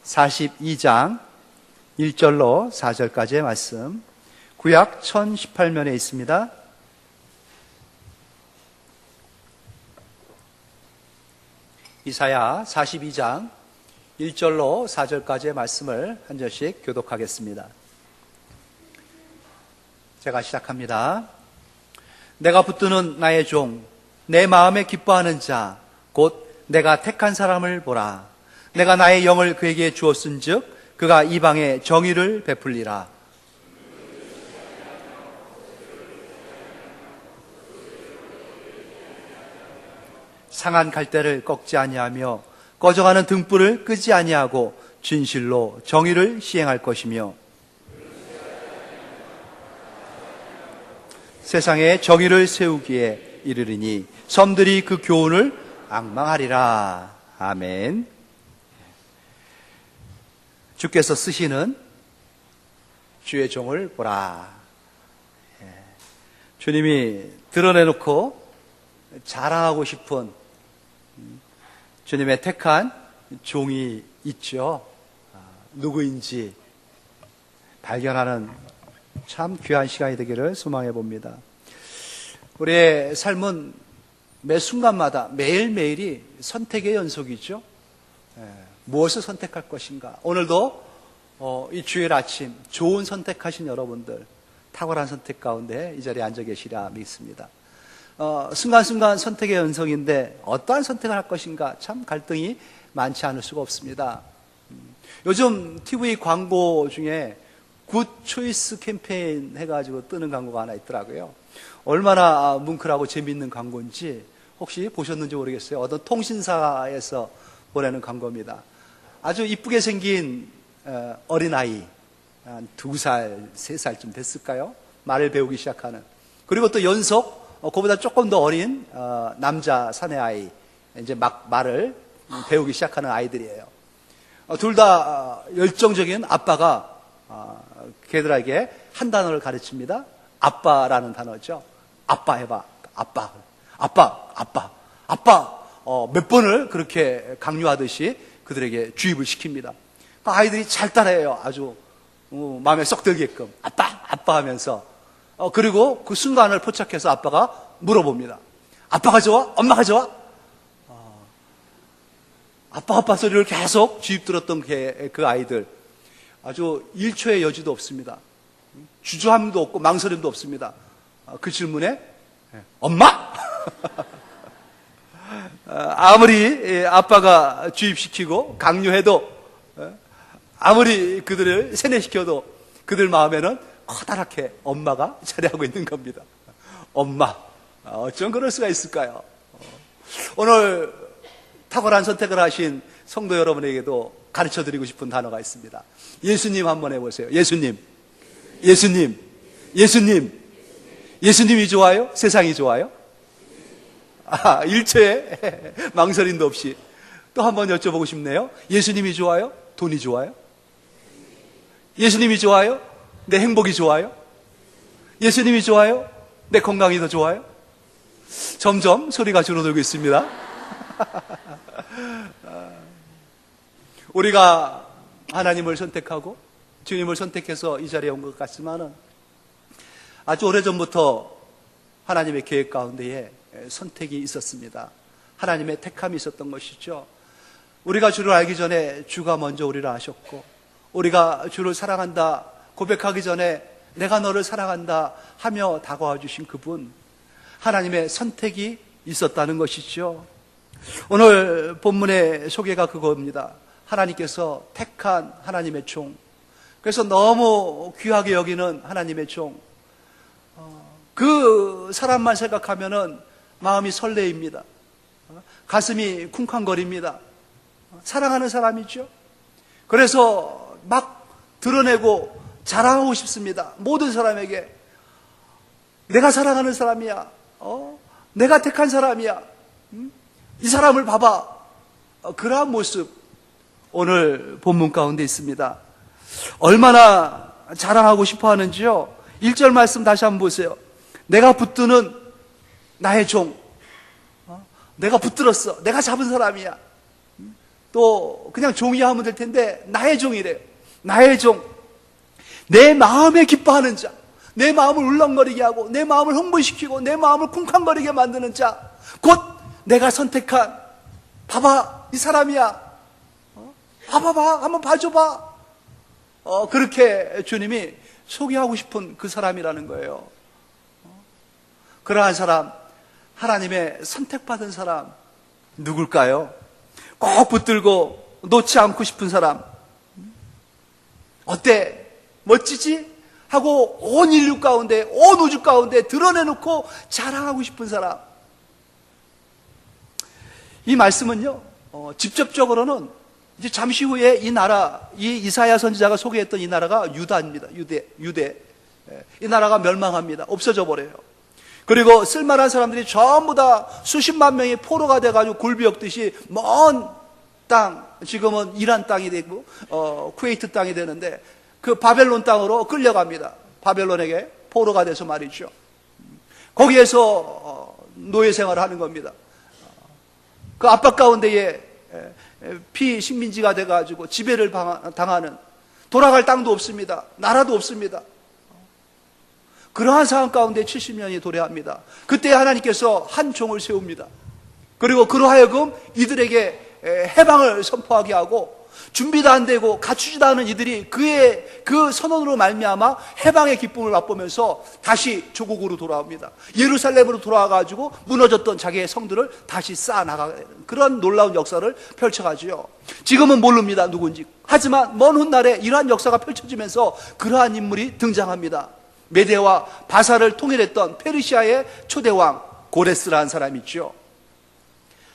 42장 1절로 4절까지의 말씀, 구약 1018면에 있습니다. 이사야 42장 1절로 4절까지의 말씀을 한 절씩 교독하겠습니다. 제가 시작합니다. 내가 붙드는 나의 종, 내 마음에 기뻐하는 자, 곧 내가 택한 사람을 보라. 내가 나의 영을 그에게 주었은즉 그가 이방에 정의를 베풀리라. 상한 갈대를 꺾지 아니하며 꺼져가는 등불을 끄지 아니하고 진실로 정의를 시행할 것이며 세상에 정의를 세우기에 이르리니 섬들이 그 교훈을 앙망하리라. 아멘. 주께서 쓰시는 주의 종을 보라. 주님이 드러내놓고 자랑하고 싶은 주님의 택한 종이 있죠. 누구인지 발견하는 참 귀한 시간이 되기를 소망해 봅니다. 우리의 삶은 매 순간마다 매일매일이 선택의 연속이죠. 무엇을 선택할 것인가. 오늘도 이 주일 아침 좋은 선택하신 여러분들, 탁월한 선택 가운데 이 자리에 앉아 계시리라 믿습니다. 순간순간 선택의 연속인데 어떠한 선택을 할 것인가 참 갈등이 많지 않을 수가 없습니다. 요즘 TV 광고 중에 굿 초이스 캠페인 해가지고 뜨는 광고가 하나 있더라고요. 얼마나 뭉클하고 재미있는 광고인지 혹시 보셨는지 모르겠어요. 어떤 통신사에서 보내는 광고입니다. 아주 이쁘게 생긴 어린아이, 한 2살, 3살쯤 됐을까요? 말을 배우기 시작하는. 그리고 또 연속 그보다 조금 더 어린 남자 사내아이, 이제 막 말을 배우기 시작하는 아이들이에요. 둘 다 열정적인 아빠가 걔들에게 한 단어를 가르칩니다. 아빠라는 단어죠. 아빠 해봐. 아빠. 몇 번을 그렇게 강요하듯이 그들에게 주입을 시킵니다. 아이들이 잘 따라해요. 아주 마음에 쏙 들게끔. 아빠 하면서. 그리고 그 순간을 포착해서 아빠가 물어봅니다. 아빠가 좋아? 엄마가 좋아? 아빠 소리를 계속 주입 들었던 그 아이들. 아주 1초의 여지도 없습니다. 주저함도 없고 망설임도 없습니다. 그 질문에 엄마? 아무리 아빠가 주입시키고 강요해도, 아무리 그들을 세뇌시켜도 그들 마음에는 커다랗게 엄마가 자리하고 있는 겁니다. 엄마. 어쩜 그럴 수가 있을까요? 오늘 탁월한 선택을 하신 성도 여러분에게도 가르쳐드리고 싶은 단어가 있습니다. 예수님 한번 해보세요. 예수님이 좋아요? 세상이 좋아요? 일체의 망설임도 없이 또 한번 여쭤보고 싶네요. 예수님이 좋아요? 돈이 좋아요? 예수님이 좋아요? 내 행복이 좋아요? 예수님이 좋아요? 내 건강이 더 좋아요? 점점 소리가 줄어들고 있습니다. 우리가 하나님을 선택하고 주님을 선택해서 이 자리에 온 것 같지만은 아주 오래전부터 하나님의 계획 가운데에 선택이 있었습니다. 하나님의 택함이 있었던 것이죠. 우리가 주를 알기 전에 주가 먼저 우리를 아셨고, 우리가 주를 사랑한다 고백하기 전에 내가 너를 사랑한다 하며 다가와 주신 그분, 하나님의 선택이 있었다는 것이죠. 오늘 본문의 소개가 그겁니다. 하나님께서 택한 하나님의 종, 그래서 너무 귀하게 여기는 하나님의 종, 그 사람만 생각하면은 마음이 설레입니다. 가슴이 쿵쾅거립니다. 사랑하는 사람이죠. 그래서 막 드러내고 자랑하고 싶습니다. 모든 사람에게 내가 사랑하는 사람이야. 내가 택한 사람이야. 이 사람을 봐봐. 그러한 모습 오늘 본문 가운데 있습니다. 얼마나 자랑하고 싶어 하는지요. 1절 말씀 다시 한번 보세요. 내가 붙드는 나의 종. 내가 붙들었어. 내가 잡은 사람이야. 또 그냥 종이야 하면 될 텐데 나의 종이래요. 나의 종. 내 마음에 기뻐하는 자, 내 마음을 울렁거리게 하고 내 마음을 흥분시키고 내 마음을 쿵쾅거리게 만드는 자, 곧 내가 선택한, 봐봐 이 사람이야, 봐봐봐 한번 봐줘봐, 그렇게 주님이 소개하고 싶은 그 사람이라는 거예요. 그러한 사람, 하나님의 선택받은 사람 누굴까요? 꼭 붙들고 놓지 않고 싶은 사람. 어때? 멋지지? 하고 온 인류 가운데, 온 우주 가운데 드러내놓고 자랑하고 싶은 사람. 이 말씀은요, 직접적으로는 이제 잠시 후에 이 나라, 이 이사야 선지자가 소개했던 이 나라가 유다입니다. 유대. 이 나라가 멸망합니다. 없어져 버려요. 그리고 쓸만한 사람들이 전부 다 수십만 명이 포로가 돼가지고 굴비역듯이 먼 땅, 지금은 이란 땅이 되고 쿠웨이트 땅이 되는데 그 바벨론 땅으로 끌려갑니다. 바벨론에게 포로가 돼서 말이죠. 거기에서 노예 생활을 하는 겁니다. 그 압박 가운데에 피식민지가 돼가지고 지배를 당하는, 돌아갈 땅도 없습니다. 나라도 없습니다. 그러한 상황 가운데 70년이 도래합니다. 그때 하나님께서 한 종을 세웁니다. 그리고 그로 하여금 이들에게 해방을 선포하게 하고, 준비도 안 되고 갖추지도 않은 이들이 그의 그 선언으로 말미암아 해방의 기쁨을 맛보면서 다시 조국으로 돌아옵니다. 예루살렘으로 돌아와가지고 무너졌던 자기의 성들을 다시 쌓아나가는 그런 놀라운 역사를 펼쳐가지요. 지금은 모릅니다, 누군지. 하지만 먼 훗날에 이러한 역사가 펼쳐지면서 그러한 인물이 등장합니다. 메대와 바사를 통일했던 페르시아의 초대왕 고레스라는 사람이 있죠.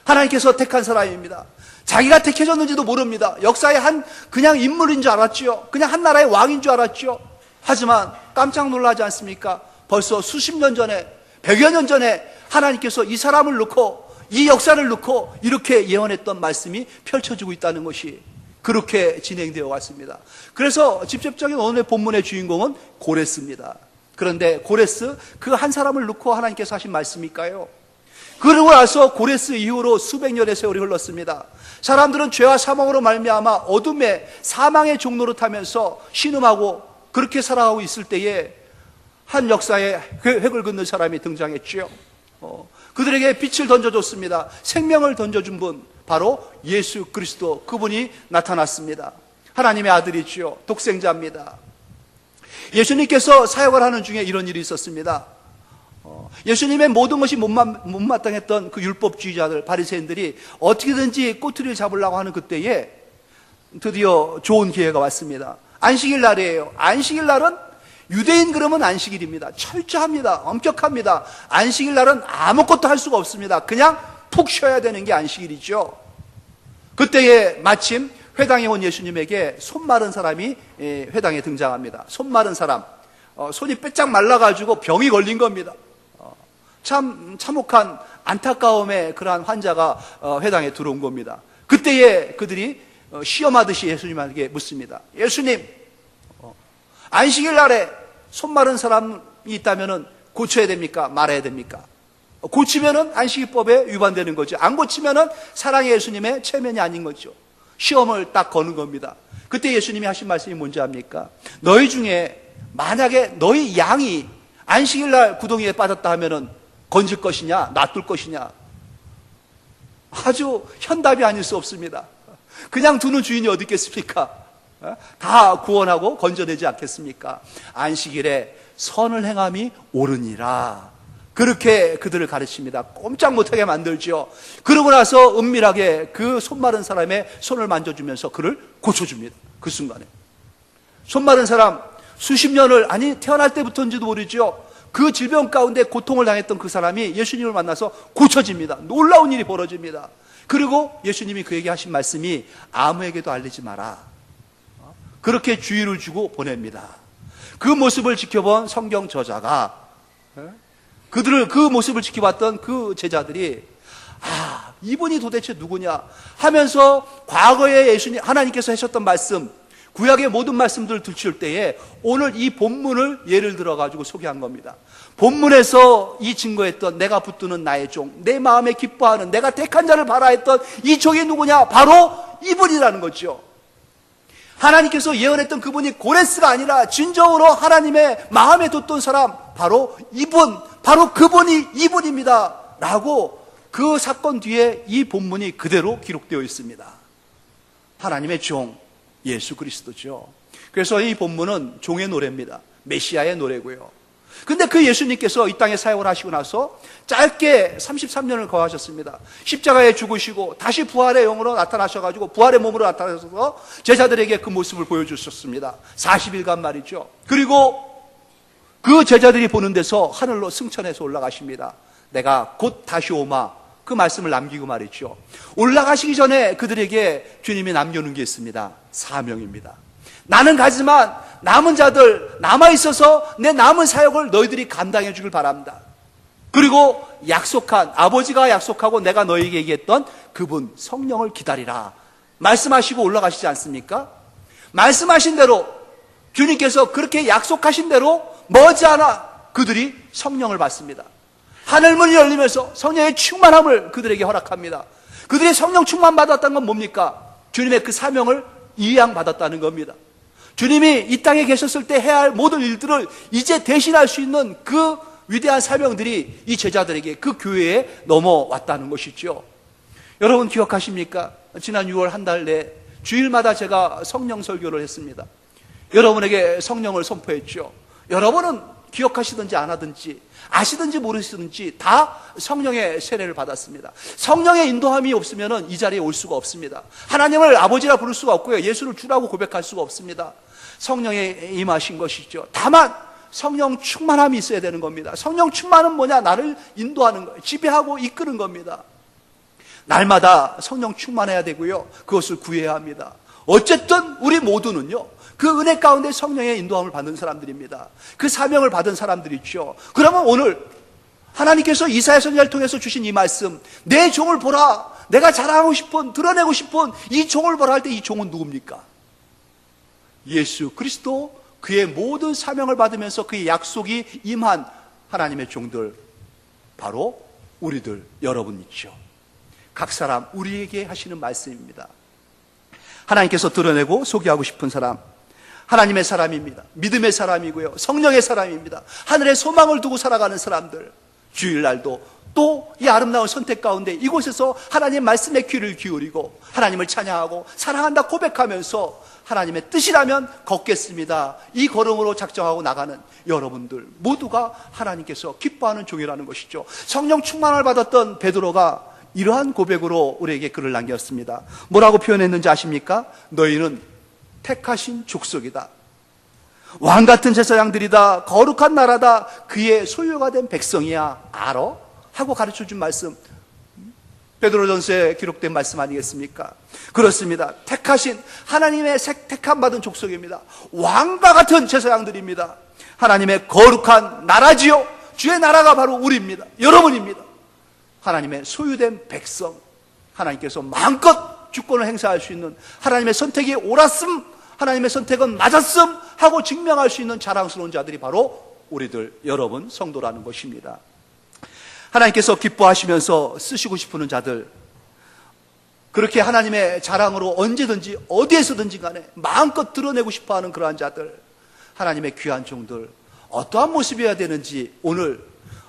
하나님께서 택한 사람입니다. 자기가 택해졌는지도 모릅니다. 역사의 그냥 인물인 줄 알았죠. 그냥 한 나라의 왕인 줄 알았죠. 하지만 깜짝 놀라지 않습니까? 벌써 수십 년 전에, 100여 년 전에 하나님께서 이 사람을 놓고, 이 역사를 놓고 이렇게 예언했던 말씀이 펼쳐지고 있다는 것이 그렇게 진행되어 왔습니다. 그래서 직접적인 오늘의 본문의 주인공은 고레스입니다. 그런데 고레스, 그 한 사람을 놓고 하나님께서 하신 말씀일까요? 그러고 나서 고레스 이후로 수백 년의 세월이 흘렀습니다. 사람들은 죄와 사망으로 말미암아 어둠의 사망의 종로를 타면서 신음하고 그렇게 살아가고 있을 때에 한 역사의 획을 긋는 사람이 등장했죠. 그들에게 빛을 던져줬습니다. 생명을 던져준 분, 바로 예수 그리스도, 그분이 나타났습니다. 하나님의 아들이지요. 독생자입니다. 예수님께서 사역을 하는 중에 이런 일이 있었습니다. 예수님의 모든 것이 못마땅했던 그 율법주의자들, 바리새인들이 어떻게든지 꼬투리를 잡으려고 하는 그때에 드디어 좋은 기회가 왔습니다. 안식일 날이에요. 안식일 날은 유대인 그러면 안식일입니다. 철저합니다. 엄격합니다. 안식일 날은 아무것도 할 수가 없습니다. 그냥 푹 쉬어야 되는 게 안식일이죠. 그때에 마침 회당에 온 예수님에게 손 마른 사람이 회당에 등장합니다. 손 마른 사람, 손이 빼짝 말라가지고 병이 걸린 겁니다. 참 참혹한 안타까움의 그러한 환자가 회당에 들어온 겁니다. 그때에 그들이 시험하듯이 예수님에게 묻습니다. 예수님, 안식일 날에 손 마른 사람이 있다면 고쳐야 됩니까? 말아야 됩니까? 고치면은 안식일법에 위반되는 거죠. 안 고치면은 사랑의 예수님의 체면이 아닌 거죠. 시험을 딱 거는 겁니다. 그때 예수님이 하신 말씀이 뭔지 압니까? 너희 중에 만약에 너희 양이 안식일 날 구덩이에 빠졌다 하면은 건질 것이냐, 놔둘 것이냐? 아주 현답이 아닐 수 없습니다. 그냥 두는 주인이 어디 있겠습니까? 다 구원하고 건져내지 않겠습니까? 안식일에 선을 행함이 옳으니라. 그렇게 그들을 가르칩니다. 꼼짝 못하게 만들죠. 그러고 나서 은밀하게 그 손 마른 사람의 손을 만져주면서 그를 고쳐줍니다. 그 순간에. 손 마른 사람, 수십 년을, 아니 태어날 때부터인지도 모르죠. 그 질병 가운데 고통을 당했던 그 사람이 예수님을 만나서 고쳐집니다. 놀라운 일이 벌어집니다. 그리고 예수님이 그에게 하신 말씀이 아무에게도 알리지 마라. 그렇게 주의를 주고 보냅니다. 그 모습을 지켜본 성경 저자가, 그들을, 그 모습을 지켜봤던 그 제자들이, 이분이 도대체 누구냐 하면서 과거에 예수님, 하나님께서 하셨던 말씀, 구약의 모든 말씀들을 들출 때에 오늘 이 본문을 예를 들어가지고 소개한 겁니다. 본문에서 이 증거했던 내가 붙드는 나의 종, 내 마음에 기뻐하는 내가 택한 자를 바라 했던 이 종이 누구냐? 바로 이분이라는 거죠. 하나님께서 예언했던 그분이 고레스가 아니라 진정으로 하나님의 마음에 뒀던 사람, 바로 이분, 바로 그분이 이분입니다 라고 그 사건 뒤에 이 본문이 그대로 기록되어 있습니다. 하나님의 종 예수 그리스도죠. 그래서 이 본문은 종의 노래입니다. 메시아의 노래고요. 근데 그 예수님께서 이 땅에 사역을 하시고 나서 짧게 33년을 거하셨습니다. 십자가에 죽으시고 다시 부활의 영으로 나타나셔가지고 부활의 몸으로 나타나셔서 제자들에게 그 모습을 보여주셨습니다. 40일간 말이죠. 그리고 그 제자들이 보는 데서 하늘로 승천해서 올라가십니다. 내가 곧 다시 오마, 그 말씀을 남기고 말이죠. 올라가시기 전에 그들에게 주님이 남겨놓은 게 있습니다. 사명입니다. 나는 가지만 남은 자들 남아있어서 내 남은 사역을 너희들이 감당해 주길 바랍니다. 그리고 약속한, 아버지가 약속하고 내가 너희에게 얘기했던 그분 성령을 기다리라 말씀하시고 올라가시지 않습니까? 말씀하신 대로 주님께서 그렇게 약속하신 대로 머지않아 그들이 성령을 받습니다. 하늘문이 열리면서 성령의 충만함을 그들에게 허락합니다. 그들이 성령 충만 받았다는 건 뭡니까? 주님의 그 사명을 이양받았다는 겁니다. 주님이 이 땅에 계셨을 때 해야 할 모든 일들을 이제 대신할 수 있는 그 위대한 사명들이 이 제자들에게, 그 교회에 넘어왔다는 것이죠. 여러분 기억하십니까? 지난 6월 한 달 내 주일마다 제가 성령 설교를 했습니다. 여러분에게 성령을 선포했죠. 여러분은 기억하시든지 안 하든지 아시든지 모르시든지 다 성령의 세례를 받았습니다. 성령의 인도함이 없으면 이 자리에 올 수가 없습니다. 하나님을 아버지라 부를 수가 없고요. 예수를 주라고 고백할 수가 없습니다. 성령에 임하신 것이죠. 다만 성령 충만함이 있어야 되는 겁니다. 성령 충만은 뭐냐? 나를 인도하는 거예요. 지배하고 이끄는 겁니다. 날마다 성령 충만해야 되고요. 그것을 구해야 합니다. 어쨌든 우리 모두는요, 그 은혜 가운데 성령의 인도함을 받는 사람들입니다. 그 사명을 받은 사람들이죠. 그러면 오늘 하나님께서 이사야 선지자를 통해서 주신 이 말씀, 내 종을 보라, 내가 자랑하고 싶은, 드러내고 싶은 이 종을 보라 할 때 이 종은 누굽니까? 예수 그리스도, 그의 모든 사명을 받으면서 그의 약속이 임한 하나님의 종들, 바로 우리들, 여러분 있죠. 각 사람 우리에게 하시는 말씀입니다. 하나님께서 드러내고 소개하고 싶은 사람, 하나님의 사람입니다. 믿음의 사람이고요. 성령의 사람입니다. 하늘의 소망을 두고 살아가는 사람들, 주일날도 또 이 아름다운 선택 가운데 이곳에서 하나님의 말씀에 귀를 기울이고 하나님을 찬양하고 사랑한다 고백하면서 하나님의 뜻이라면 걷겠습니다. 이 걸음으로 작정하고 나가는 여러분들 모두가 하나님께서 기뻐하는 종이라는 것이죠. 성령 충만을 받았던 베드로가 이러한 고백으로 우리에게 글을 남겼습니다. 뭐라고 표현했는지 아십니까? 너희는 택하신 족속이다. 왕같은 제사장들이다. 거룩한 나라다. 그의 소유가 된 백성이야. 알아? 하고 가르쳐준 말씀, 베드로전서에 기록된 말씀 아니겠습니까? 그렇습니다. 택하신, 하나님의 택함 받은 족속입니다. 왕과 같은 제사장들입니다. 하나님의 거룩한 나라지요. 주의 나라가 바로 우리입니다. 여러분입니다. 하나님의 소유된 백성, 하나님께서 마음껏 주권을 행사할 수 있는, 하나님의 선택이 옳았음, 하나님의 선택은 맞았음 하고 증명할 수 있는 자랑스러운 자들이 바로 우리들, 여러분 성도라는 것입니다. 하나님께서 기뻐하시면서 쓰시고 싶은 자들, 그렇게 하나님의 자랑으로 언제든지 어디에서든지 간에 마음껏 드러내고 싶어하는 그러한 자들, 하나님의 귀한 종들, 어떠한 모습이어야 되는지 오늘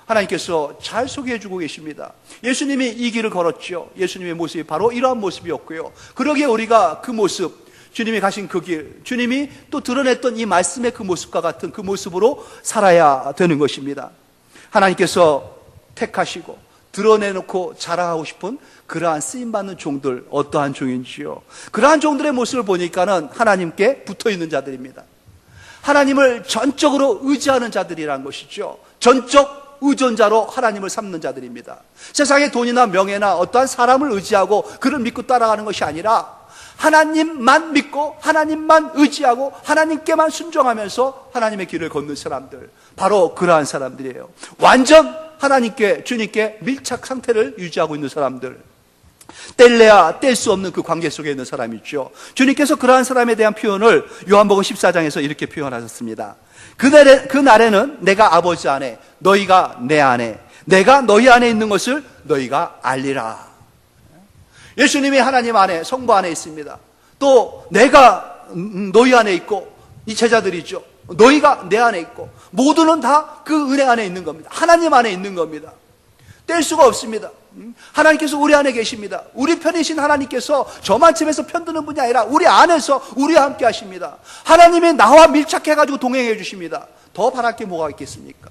하나님께서 잘 소개해주고 계십니다. 예수님이 이 길을 걸었죠. 예수님의 모습이 바로 이러한 모습이었고요. 그러기에 우리가 그 모습, 주님이 가신 그 길, 주님이 또 드러냈던 이 말씀의 그 모습과 같은 그 모습으로 살아야 되는 것입니다. 하나님께서 택하시고 드러내놓고 자랑하고 싶은 그러한 쓰임받는 종들, 어떠한 종인지요. 그러한 종들의 모습을 보니까는 하나님께 붙어있는 자들입니다. 하나님을 전적으로 의지하는 자들이라는 것이죠. 전적 의존자로 하나님을 삼는 자들입니다. 세상의 돈이나 명예나 어떠한 사람을 의지하고 그를 믿고 따라가는 것이 아니라 하나님만 믿고 하나님만 의지하고 하나님께만 순종하면서 하나님의 길을 걷는 사람들, 바로 그러한 사람들이에요. 완전 하나님께, 주님께 밀착 상태를 유지하고 있는 사람들. 뗄래야 뗄 수 없는 그 관계 속에 있는 사람이죠. 주님께서 그러한 사람에 대한 표현을 요한복음 14장에서 이렇게 표현하셨습니다. 그날에는 내가 아버지 안에, 너희가 내 안에, 내가 너희 안에 있는 것을 너희가 알리라. 예수님이 하나님 안에, 성부 안에 있습니다. 또 내가 너희 안에 있고, 이 제자들이죠. 너희가 내 안에 있고, 모두는 다 그 은혜 안에 있는 겁니다. 하나님 안에 있는 겁니다. 뗄 수가 없습니다. 하나님께서 우리 안에 계십니다. 우리 편이신 하나님께서 저만 집에서 편드는 분이 아니라 우리 안에서 우리와 함께 하십니다. 하나님이 나와 밀착해가지고 동행해 주십니다. 더 바랄 게 뭐가 있겠습니까?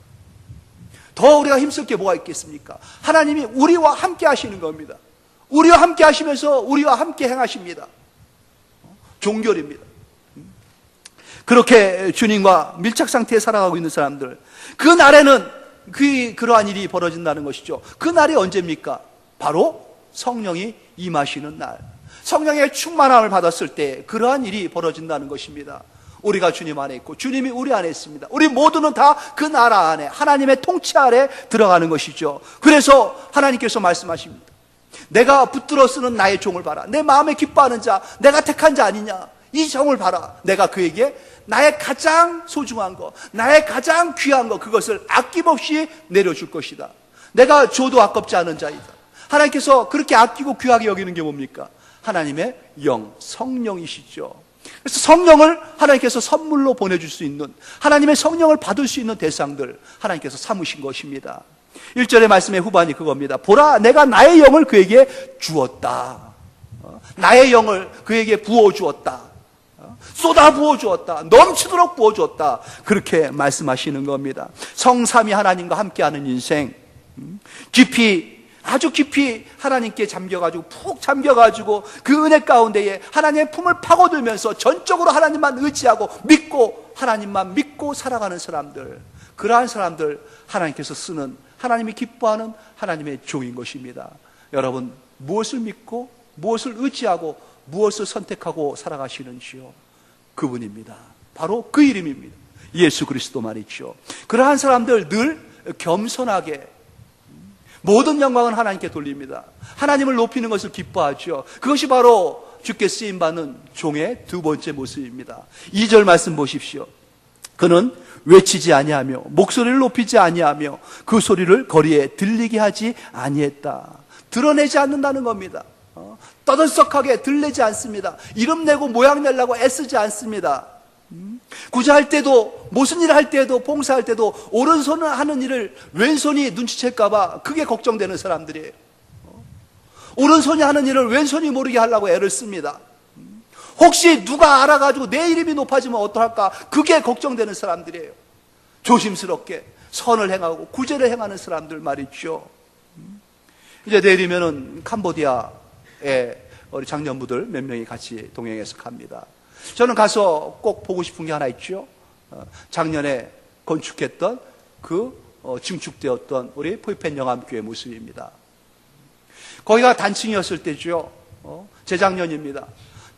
더 우리가 힘쓸 게 뭐가 있겠습니까? 하나님이 우리와 함께 하시는 겁니다. 우리와 함께 하시면서 우리와 함께 행하십니다. 종결입니다. 그렇게 주님과 밀착 상태에 살아가고 있는 사람들, 그 날에는 그러한 일이 벌어진다는 것이죠. 그 날이 언제입니까? 바로 성령이 임하시는 날, 성령의 충만함을 받았을 때 그러한 일이 벌어진다는 것입니다. 우리가 주님 안에 있고 주님이 우리 안에 있습니다. 우리 모두는 다 그 나라 안에, 하나님의 통치 아래 들어가는 것이죠. 그래서 하나님께서 말씀하십니다. 내가 붙들어 쓰는 나의 종을 봐라. 내 마음에 기뻐하는 자, 내가 택한 자 아니냐, 이 종을 봐라. 내가 그에게 나의 가장 소중한 것, 나의 가장 귀한 것, 그것을 아낌없이 내려줄 것이다. 내가 줘도 아깝지 않은 자이다. 하나님께서 그렇게 아끼고 귀하게 여기는 게 뭡니까? 하나님의 영, 성령이시죠. 그래서 성령을 하나님께서 선물로 보내줄 수 있는, 하나님의 성령을 받을 수 있는 대상들 하나님께서 삼으신 것입니다. 1절의 말씀의 후반이 그겁니다. 보라, 내가 나의 영을 그에게 주었다. 나의 영을 그에게 부어주었다. 쏟아 부어주었다. 넘치도록 부어주었다. 그렇게 말씀하시는 겁니다. 성삼위 하나님과 함께하는 인생, 깊이, 아주 깊이 하나님께 잠겨가지고, 푹 잠겨가지고 그 은혜 가운데에 하나님의 품을 파고들면서 전적으로 하나님만 의지하고 믿고, 하나님만 믿고 살아가는 사람들, 그러한 사람들 하나님께서 쓰는, 하나님이 기뻐하는 하나님의 종인 것입니다. 여러분, 무엇을 믿고 무엇을 의지하고 무엇을 선택하고 살아가시는지요? 그분입니다. 바로 그 이름입니다. 예수 그리스도 말이죠. 그러한 사람들 늘 겸손하게 모든 영광은 하나님께 돌립니다. 하나님을 높이는 것을 기뻐하죠. 그것이 바로 주께 쓰임받는 종의 두 번째 모습입니다. 2절 말씀 보십시오. 그는 외치지 아니하며 목소리를 높이지 아니하며 그 소리를 거리에 들리게 하지 아니했다. 드러내지 않는다는 겁니다. 떠들썩하게 들리지 않습니다. 이름 내고 모양 내려고 애쓰지 않습니다. 구제할 때도, 무슨 일을 할 때도, 봉사할 때도 오른손을 하는 일을 왼손이 눈치챌까봐 그게 걱정되는 사람들이에요. 오른손이 하는 일을 왼손이 모르게 하려고 애를 씁니다. 혹시 누가 알아가지고 내 이름이 높아지면 어떡할까, 그게 걱정되는 사람들이에요. 조심스럽게 선을 행하고 구제를 행하는 사람들 말이죠. 이제 내일이면은 캄보디아에 우리 장년부들 몇 명이 같이 동행해서 갑니다. 저는 가서 꼭 보고 싶은 게 하나 있죠. 작년에 건축했던 증축되었던 우리 포이펜 영암교회 모습입니다. 거기가 단층이었을 때죠. 재작년입니다.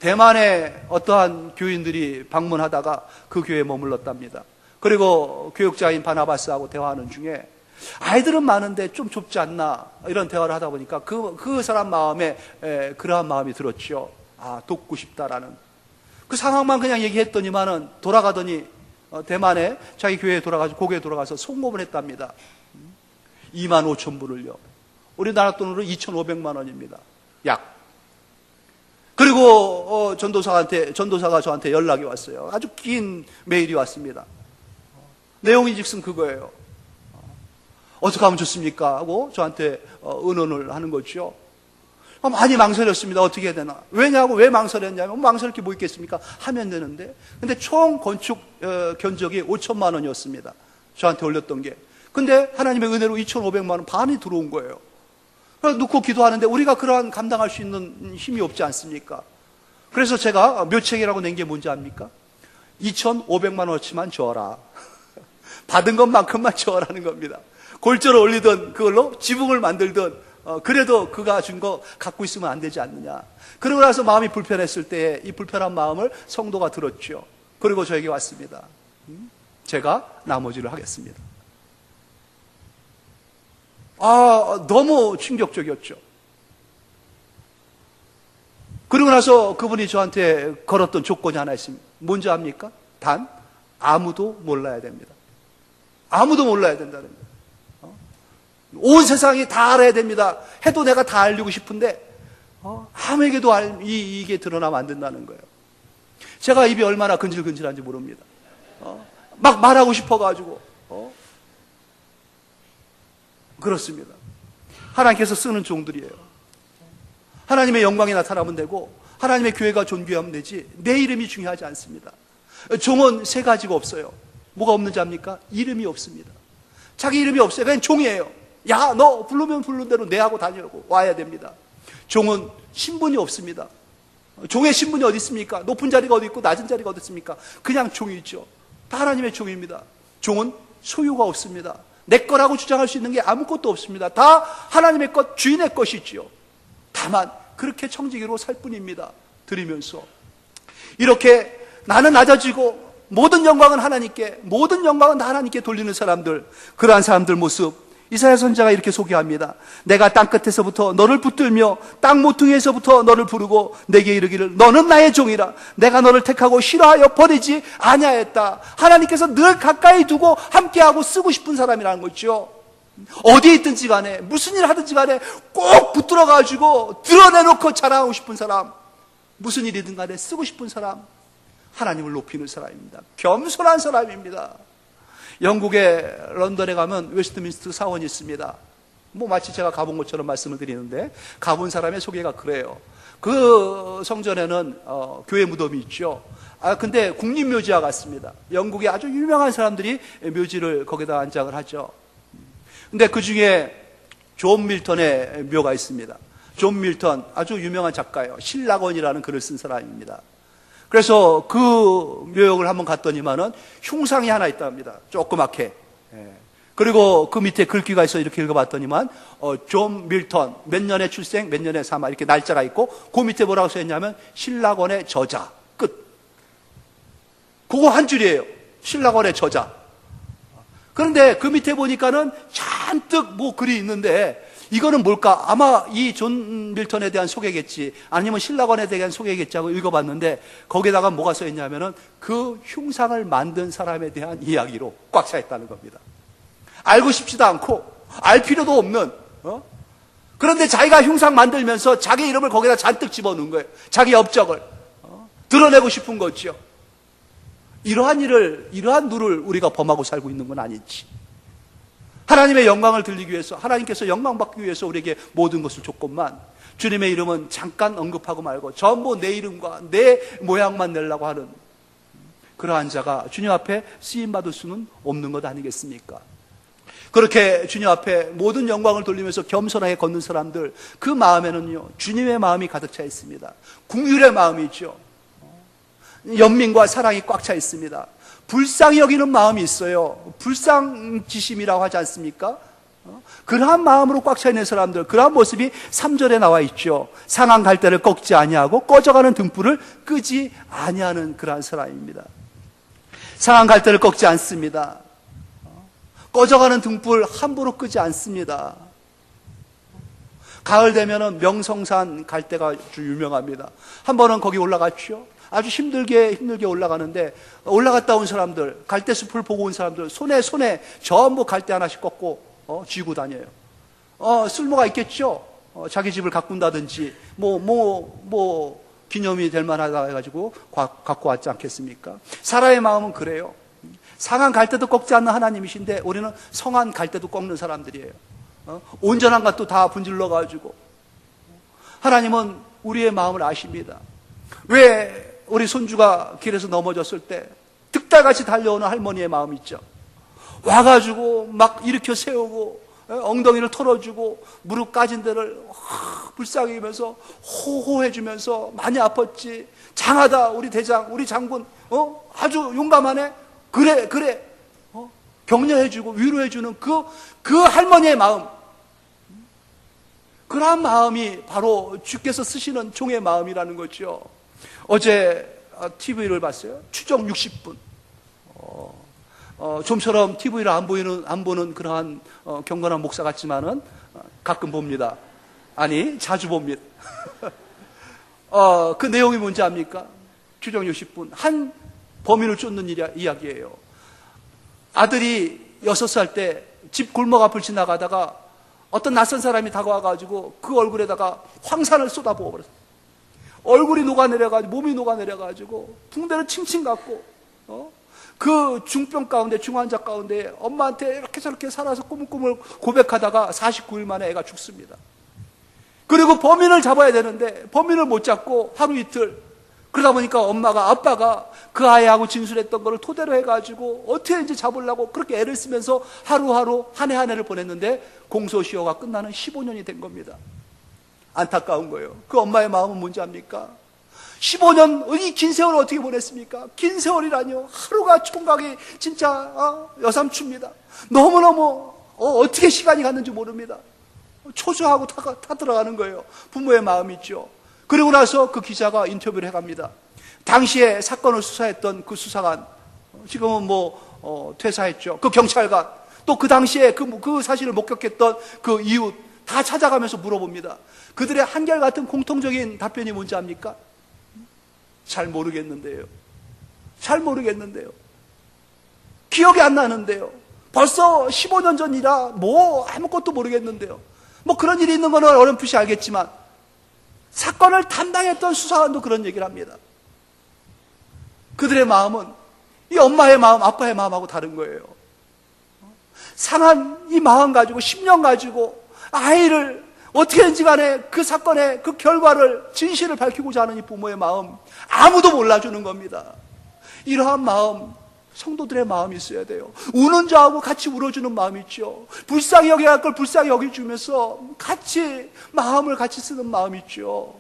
대만의 어떠한 교인들이 방문하다가 그 교회에 머물렀답니다. 그리고 교육자인 바나바스하고 대화하는 중에 아이들은 많은데 좀 좁지 않나, 이런 대화를 하다 보니까 그 사람 마음에 그러한 마음이 들었죠. 돕고 싶다라는 그 상황만 그냥 얘기했더니만은 돌아가더니 대만에 자기 교회에 돌아가서, 고교에 돌아가서 송금을 했답니다. 25,000불을요. 우리나라 돈으로 2,500만 원입니다. 약. 그리고 전도사가 저한테 연락이 왔어요. 아주 긴 메일이 왔습니다. 내용이 즉슨 그거예요. 어떻게 하면 좋습니까? 하고 저한테 의논을 하는 거죠. 많이 망설였습니다. 어떻게 해야 되나? 왜냐고, 왜 망설였냐면, 망설일 게 뭐 있겠습니까? 하면 되는데. 근데 총 건축 견적이 5천만 원이었습니다. 저한테 올렸던 게. 근데 하나님의 은혜로 2,500만 원 반이 들어온 거예요. 그래서 놓고 기도하는데 우리가 그러한 감당할 수 있는 힘이 없지 않습니까? 그래서 제가 묘책이라고 낸 게 뭔지 압니까? 2,500만 원어치만 줘라. 받은 것만큼만 줘라는 겁니다. 골조를 올리든 그걸로 지붕을 만들든 그래도 그가 준 거 갖고 있으면 안 되지 않느냐. 그러고 나서 마음이 불편했을 때 이 불편한 마음을 성도가 들었죠. 그리고 저에게 왔습니다. 제가 나머지를 하겠습니다. 너무 충격적이었죠. 그러고 나서 그분이 저한테 걸었던 조건이 하나 있습니다. 뭔지 압니까? 단 아무도 몰라야 됩니다. 아무도 몰라야 된다는 거예요. 온 세상이 다 알아야 됩니다. 해도 내가 다 알리고 싶은데 아무에게도 이게 드러나면 안 된다는 거예요. 제가 입이 얼마나 근질근질한지 모릅니다. 막 말하고 싶어가지고 그렇습니다. 하나님께서 쓰는 종들이에요. 하나님의 영광이 나타나면 되고 하나님의 교회가 존귀하면 되지 내 이름이 중요하지 않습니다. 종은 세 가지가 없어요. 뭐가 없는지 압니까? 이름이 없습니다. 자기 이름이 없어요. 그냥 종이에요. 야, 너 부르면 부르는 대로 내 하고 다니라고 와야 됩니다. 종은 신분이 없습니다. 종의 신분이 어디 있습니까? 높은 자리가 어디 있고 낮은 자리가 어디 있습니까? 그냥 종이죠. 다 하나님의 종입니다. 종은 소유가 없습니다. 내 거라고 주장할 수 있는 게 아무것도 없습니다. 다 하나님의 것, 주인의 것이지요. 다만 그렇게 청지기로 살 뿐입니다. 드리면서 이렇게 나는 낮아지고 모든 영광은 하나님께, 모든 영광은 다 하나님께 돌리는 사람들, 그러한 사람들 모습 이사야 선지자가 이렇게 소개합니다. 내가 땅끝에서부터 너를 붙들며 땅 모퉁이에서부터 너를 부르고 내게 이르기를 너는 나의 종이라. 내가 너를 택하고 싫어하여 버리지 아니하였다. 하나님께서 늘 가까이 두고 함께하고 쓰고 싶은 사람이라는 거죠. 어디에 있든지 간에 무슨 일 하든지 간에 꼭 붙들어 가지고 드러내놓고 자랑하고 싶은 사람, 무슨 일이든 간에 쓰고 싶은 사람, 하나님을 높이는 사람입니다. 겸손한 사람입니다. 영국의 런던에 가면 웨스트민스터 사원이 있습니다. 뭐 마치 제가 가본 것처럼 말씀을 드리는데 가본 사람의 소개가 그래요. 그 성전에는 교회 무덤이 있죠. 근데 국립묘지와 같습니다. 영국의 아주 유명한 사람들이 묘지를 거기다 안장을 하죠. 근데 그 중에 존 밀턴의 묘가 있습니다. 존 밀턴 아주 유명한 작가예요. 신락원이라는 글을 쓴 사람입니다. 그래서 그 묘역을 한번 갔더니만은 흉상이 하나 있답니다. 조그맣게. 그리고 그 밑에 글귀가 있어 이렇게 읽어봤더니만 존 밀턴 몇 년에 출생 몇 년에 사망 이렇게 날짜가 있고 그 밑에 뭐라고 써있냐면 신락원의 저자 끝. 그거 한 줄이에요. 신락원의 저자. 그런데 그 밑에 보니까는 잔뜩 뭐 글이 있는데 이거는 뭘까? 아마 이 존 밀턴에 대한 소개겠지 아니면 신락원에 대한 소개겠지 하고 읽어봤는데 거기다가 뭐가 써있냐면은 그 흉상을 만든 사람에 대한 이야기로 꽉 차 있다는 겁니다. 알고 싶지도 않고 알 필요도 없는 그런데 자기가 흉상 만들면서 자기 이름을 거기다 잔뜩 집어넣은 거예요. 자기 업적을 드러내고 싶은 거죠. 이러한 누를 우리가 범하고 살고 있는 건 아닌지. 하나님의 영광을 들리기 위해서, 하나님께서 영광 받기 위해서 우리에게 모든 것을 줬건만 주님의 이름은 잠깐 언급하고 말고 전부 내 이름과 내 모양만 내려고 하는 그러한 자가 주님 앞에 쓰임받을 수는 없는 것 아니겠습니까? 그렇게 주님 앞에 모든 영광을 돌리면서 겸손하게 걷는 사람들, 그 마음에는요 주님의 마음이 가득 차 있습니다. 긍휼의 마음이죠. 연민과 사랑이 꽉 차 있습니다. 불쌍히 여기는 마음이 있어요. 불쌍지심이라고 하지 않습니까? 그러한 마음으로 꽉 차 있는 사람들, 그러한 모습이 3절에 나와 있죠. 상한 갈대를 꺾지 아니하고 꺼져가는 등불을 끄지 아니하는 그러한 사람입니다. 상한 갈대를 꺾지 않습니다. 꺼져가는 등불 함부로 끄지 않습니다. 가을 되면은 명성산 갈대가 아주 유명합니다. 한 번은 거기 올라갔죠. 아주 힘들게 올라가는데 올라갔다 온 사람들, 갈대숲을 보고 온 사람들 손에 전부 갈대 하나씩 꺾고 쥐고 다녀요. 쓸모가 있겠죠. 자기 집을 가꾼다든지 뭐 기념이 될 만하다 해가지고 갖고 왔지 않겠습니까? 사람의 마음은 그래요. 상한 갈대도 꺾지 않는 하나님이신데 우리는 성한 갈대도 꺾는 사람들이에요. 온전한 것도 다 분질러가지고. 하나님은 우리의 마음을 아십니다. 왜 우리 손주가 길에서 넘어졌을 때 득달같이 달려오는 할머니의 마음 있죠. 와가지고 막 일으켜 세우고 엉덩이를 털어주고 무릎 까진 데를 불쌍히 하면서 호호해주면서 많이 아팠지. 장하다 우리 대장 우리 장군 아주 용감하네. 그래 격려해주고 위로해주는 그 할머니의 마음, 그러한 마음이 바로 주께서 쓰시는 종의 마음이라는 거죠. 어제 TV를 봤어요. 추정 60분. 좀처럼 TV를 안 보는 그러한 경건한 목사 같지만은 가끔 봅니다. 아니 자주 봅니다. 그 내용이 뭔지 압니까? 규정 60분. 한 범인을 쫓는 이야기예요. 아들이 6살 때 집 골목 앞을 지나가다가 어떤 낯선 사람이 다가와가지고 그 얼굴에다가 황산을 쏟아부어 버렸어요. 얼굴이 녹아내려가지고, 몸이 녹아내려가지고, 붕대를 칭칭 갖고, 그 중병 가운데, 중환자 가운데 엄마한테 이렇게 저렇게 살아서 꾸물꾸물 고백하다가 49일 만에 애가 죽습니다. 그리고 범인을 잡아야 되는데 범인을 못 잡고 하루 이틀 그러다 보니까 아빠가 그 아이하고 진술했던 거를 토대로 해가지고 어떻게든지 잡으려고 그렇게 애를 쓰면서 하루하루 한 해 한 해를 보냈는데 공소시효가 끝나는 15년이 된 겁니다. 안타까운 거예요. 그 엄마의 마음은 뭔지 압니까? 15년, 이 긴 세월을 어떻게 보냈습니까? 긴 세월이라뇨. 하루가 총각이 진짜 여삼춥니다. 너무너무 어떻게 시간이 갔는지 모릅니다. 초조하고 타들어가는 거예요. 부모의 마음이죠. 그리고 나서 그 기자가 인터뷰를 해갑니다. 당시에 사건을 수사했던 그 수사관, 지금은 퇴사했죠. 그 경찰관, 또 그 당시에 그 사실을 목격했던 그 이웃 다 찾아가면서 물어봅니다. 그들의 한결같은 공통적인 답변이 뭔지 압니까? 잘 모르겠는데요. 잘 모르겠는데요. 기억이 안 나는데요. 벌써 15년 전이라 아무것도 모르겠는데요. 그런 일이 있는 거는 어렴풋이 알겠지만 사건을 담당했던 수사관도 그런 얘기를 합니다. 그들의 마음은 이 엄마의 마음, 아빠의 마음하고 다른 거예요. 상한 이 마음 가지고 10년 가지고 아이를 어떻게든지 간에 그 사건의 그 결과를 진실을 밝히고자 하는 이 부모의 마음 아무도 몰라주는 겁니다. 이러한 마음 성도들의 마음이 있어야 돼요. 우는 자하고 같이 울어주는 마음이 있죠. 불쌍히 여겨야 할 걸 불쌍히 여겨주면서 같이 마음을 같이 쓰는 마음이 있죠.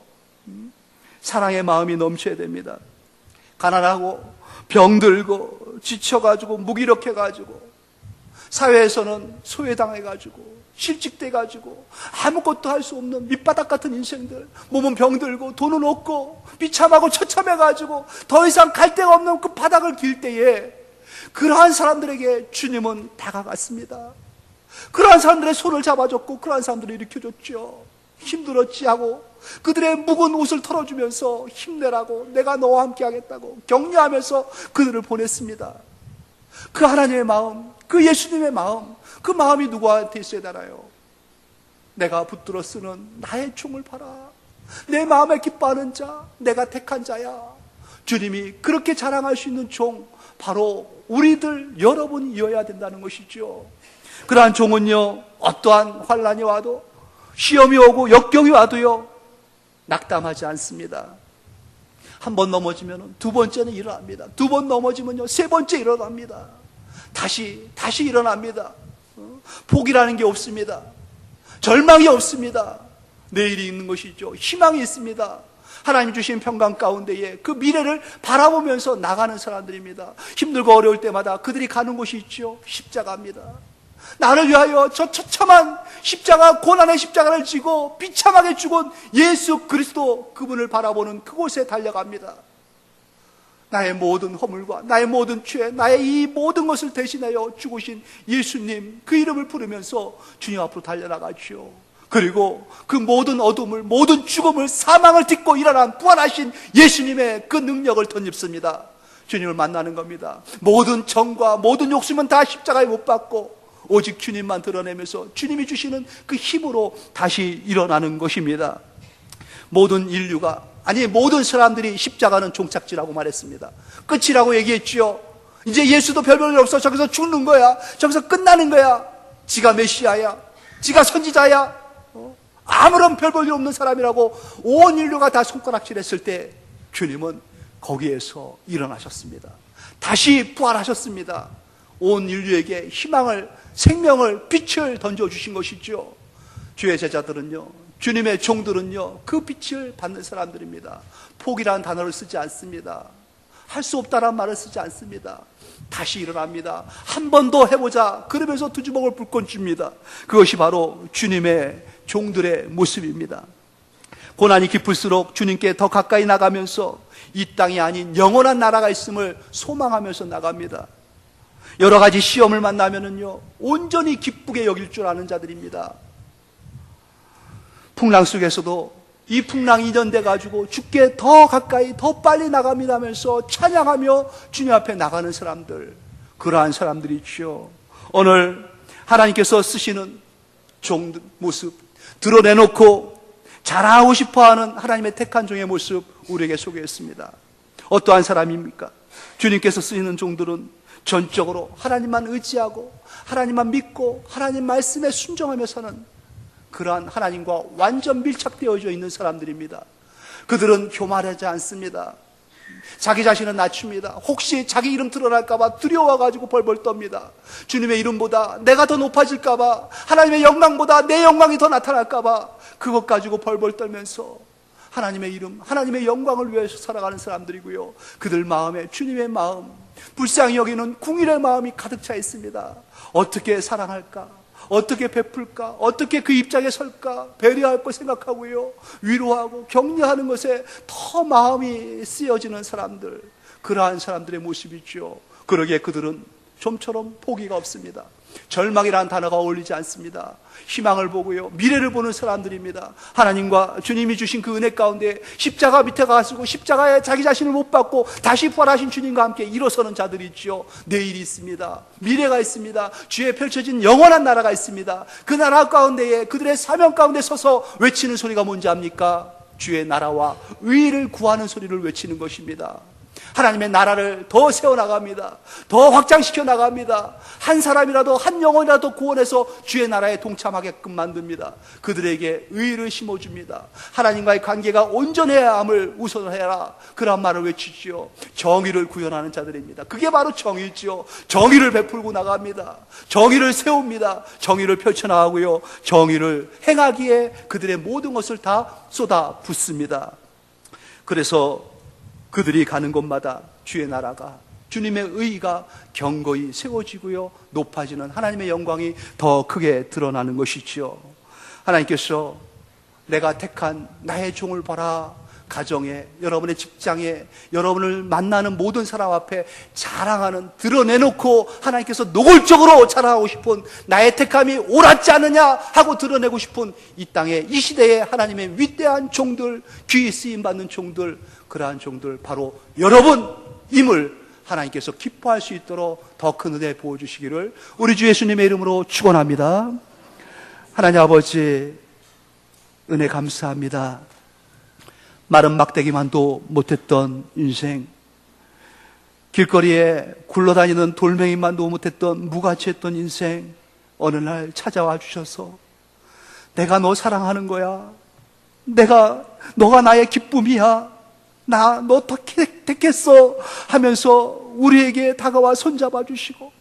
사랑의 마음이 넘쳐야 됩니다. 가난하고 병들고 지쳐가지고 무기력해가지고 사회에서는 소외당해가지고 실직돼가지고 아무것도 할 수 없는 밑바닥 같은 인생들, 몸은 병들고 돈은 없고 비참하고 처참해가지고 더 이상 갈 데가 없는 그 바닥을 길 때에 그러한 사람들에게 주님은 다가갔습니다. 그러한 사람들의 손을 잡아줬고 그러한 사람들을 일으켜줬죠. 힘들었지 하고 그들의 묵은 옷을 털어주면서 힘내라고, 내가 너와 함께 하겠다고 격려하면서 그들을 보냈습니다. 그 하나님의 마음, 그 예수님의 마음, 그 마음이 누구한테 있어야 되나요? 내가 붙들어 쓰는 나의 총을 봐라. 내 마음에 기뻐하는 자, 내가 택한 자야. 주님이 그렇게 자랑할 수 있는 종, 바로 우리들 여러분이어야 된다는 것이죠. 그러한 종은요, 어떠한 환난이 와도, 시험이 오고 역경이 와도요, 낙담하지 않습니다. 한 번 넘어지면 두 번째는 일어납니다. 두 번 넘어지면요, 세 번째 일어납니다. 다시 일어납니다. 포기라는 게 없습니다. 절망이 없습니다. 내일이 있는 것이죠. 희망이 있습니다. 하나님 주신 평강 가운데에 그 미래를 바라보면서 나가는 사람들입니다. 힘들고 어려울 때마다 그들이 가는 곳이 있죠. 십자가입니다. 나를 위하여 저 처참한 십자가, 고난의 십자가를 지고 비참하게 죽은 예수 그리스도, 그분을 바라보는 그곳에 달려갑니다. 나의 모든 허물과 나의 모든 죄, 나의 이 모든 것을 대신하여 죽으신 예수님, 그 이름을 부르면서 주님 앞으로 달려나가죠. 그리고 그 모든 어둠을, 모든 죽음을, 사망을 딛고 일어난 부활하신 예수님의 그 능력을 덧입습니다. 주님을 만나는 겁니다. 모든 정과 모든 욕심은 다 십자가에 못 박고 오직 주님만 드러내면서 주님이 주시는 그 힘으로 다시 일어나는 것입니다. 모든 인류가, 아니 모든 사람들이 십자가는 종착지라고 말했습니다. 끝이라고 얘기했지요. 이제 예수도 별 볼 일 없어. 저기서 죽는 거야. 저기서 끝나는 거야. 지가 메시아야, 지가 선지자야, 아무런 별 볼 일 없는 사람이라고 온 인류가 다 손가락질했을 때 주님은 거기에서 일어나셨습니다. 다시 부활하셨습니다. 온 인류에게 희망을, 생명을, 빛을 던져주신 것이죠. 주의 제자들은요, 주님의 종들은요, 그 빛을 받는 사람들입니다. 포기라는 단어를 쓰지 않습니다. 할 수 없다라는 말을 쓰지 않습니다. 다시 일어납니다. 한 번 더 해보자. 그러면서 두 주먹을 불끈 줍니다. 그것이 바로 주님의 종들의 모습입니다. 고난이 깊을수록 주님께 더 가까이 나가면서 이 땅이 아닌 영원한 나라가 있음을 소망하면서 나갑니다. 여러 가지 시험을 만나면은요, 온전히 기쁘게 여길 줄 아는 자들입니다. 풍랑 속에서도 이 풍랑이 이전돼 가지고 주께 더 가까이 더 빨리 나갑니다 하면서 찬양하며 주님 앞에 나가는 사람들, 그러한 사람들이 있죠. 오늘 하나님께서 쓰시는 종 모습 드러내놓고 자랑하고 싶어하는 하나님의 택한 종의 모습 우리에게 소개했습니다. 어떠한 사람입니까? 주님께서 쓰시는 종들은 전적으로 하나님만 의지하고 하나님만 믿고 하나님 말씀에 순종하며 사는 그러한 하나님과 완전 밀착되어져 있는 사람들입니다. 그들은 교만하지 않습니다. 자기 자신은 낮춥니다. 혹시 자기 이름 드러날까봐 두려워가지고 벌벌 떱니다. 주님의 이름보다 내가 더 높아질까봐, 하나님의 영광보다 내 영광이 더 나타날까봐 그것 가지고 벌벌 떨면서 하나님의 이름, 하나님의 영광을 위해서 살아가는 사람들이고요. 그들 마음에 주님의 마음, 불쌍히 여기는 궁일의 마음이 가득 차 있습니다. 어떻게 사랑할까? 어떻게 베풀까? 어떻게 그 입장에 설까? 배려할 것 생각하고요. 위로하고 격려하는 것에 더 마음이 쓰여지는 사람들, 그러한 사람들의 모습이죠. 그러기에 그들은 좀처럼 포기가 없습니다. 절망이라는 단어가 어울리지 않습니다. 희망을 보고요, 미래를 보는 사람들입니다. 하나님과 주님이 주신 그 은혜 가운데 십자가 밑에 가시고 십자가에 자기 자신을 못 박고 다시 부활하신 주님과 함께 일어서는 자들이 있죠. 내일이 있습니다. 미래가 있습니다. 주에 펼쳐진 영원한 나라가 있습니다. 그 나라 가운데에 그들의 사명 가운데 서서 외치는 소리가 뭔지 압니까? 주의 나라와 의를 구하는 소리를 외치는 것입니다. 하나님의 나라를 더 세워나갑니다. 더 확장시켜 나갑니다. 한 사람이라도, 한 영혼이라도 구원해서 주의 나라에 동참하게끔 만듭니다. 그들에게 의를 심어줍니다. 하나님과의 관계가 온전해야 함을 우선해라, 그런 말을 외치지요. 정의를 구현하는 자들입니다. 그게 바로 정의지요. 정의를 베풀고 나갑니다. 정의를 세웁니다. 정의를 펼쳐나가고요, 정의를 행하기에 그들의 모든 것을 다 쏟아 붓습니다. 그래서 그들이 가는 곳마다 주의 나라가, 주님의 의의가 견고히 세워지고요, 높아지는 하나님의 영광이 더 크게 드러나는 것이지요. 하나님께서 내가 택한 나의 종을 봐라, 가정에, 여러분의 직장에, 여러분을 만나는 모든 사람 앞에 자랑하는, 드러내놓고 하나님께서 노골적으로 자랑하고 싶은 나의 택함이 옳았지 않느냐 하고 드러내고 싶은 이 땅에, 이 시대에 하나님의 위대한 종들, 귀히 쓰임받는 종들, 그러한 종들 바로 여러분임을 하나님께서 기뻐할 수 있도록 더 큰 은혜 부어주시기를 우리 주 예수님의 이름으로 축원합니다. 하나님 아버지, 은혜 감사합니다. 마른 막대기만도 못했던 인생, 길거리에 굴러다니는 돌멩이만도 못했던 무가치했던 인생, 어느 날 찾아와 주셔서 내가 너 사랑하는 거야, 너가 나의 기쁨이야, 나 너 더 택했어 하면서 우리에게 다가와 손잡아 주시고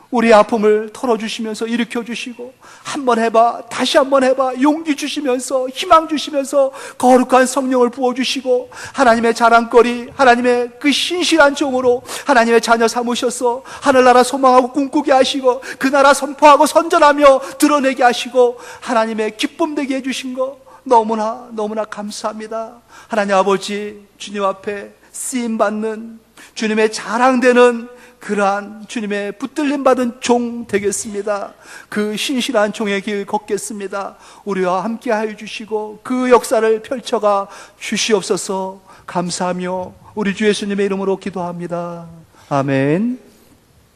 우리의 아픔을 털어주시면서 일으켜주시고, 한번 해봐, 다시 한번 해봐, 용기 주시면서, 희망 주시면서 거룩한 성령을 부어주시고, 하나님의 자랑거리, 하나님의 그 신실한 종으로 하나님의 자녀 삼으셔서 하늘나라 소망하고 꿈꾸게 하시고, 그 나라 선포하고 선전하며 드러내게 하시고 하나님의 기쁨 되게 해주신 거 너무나 너무나 감사합니다. 하나님 아버지, 주님 앞에 쓰임받는, 주님의 자랑되는 그러한 주님의 붙들림 받은 종 되겠습니다. 그 신실한 종의 길 걷겠습니다. 우리와 함께 하여 주시고 그 역사를 펼쳐가 주시옵소서. 감사하며 우리 주 예수님의 이름으로 기도합니다. 아멘.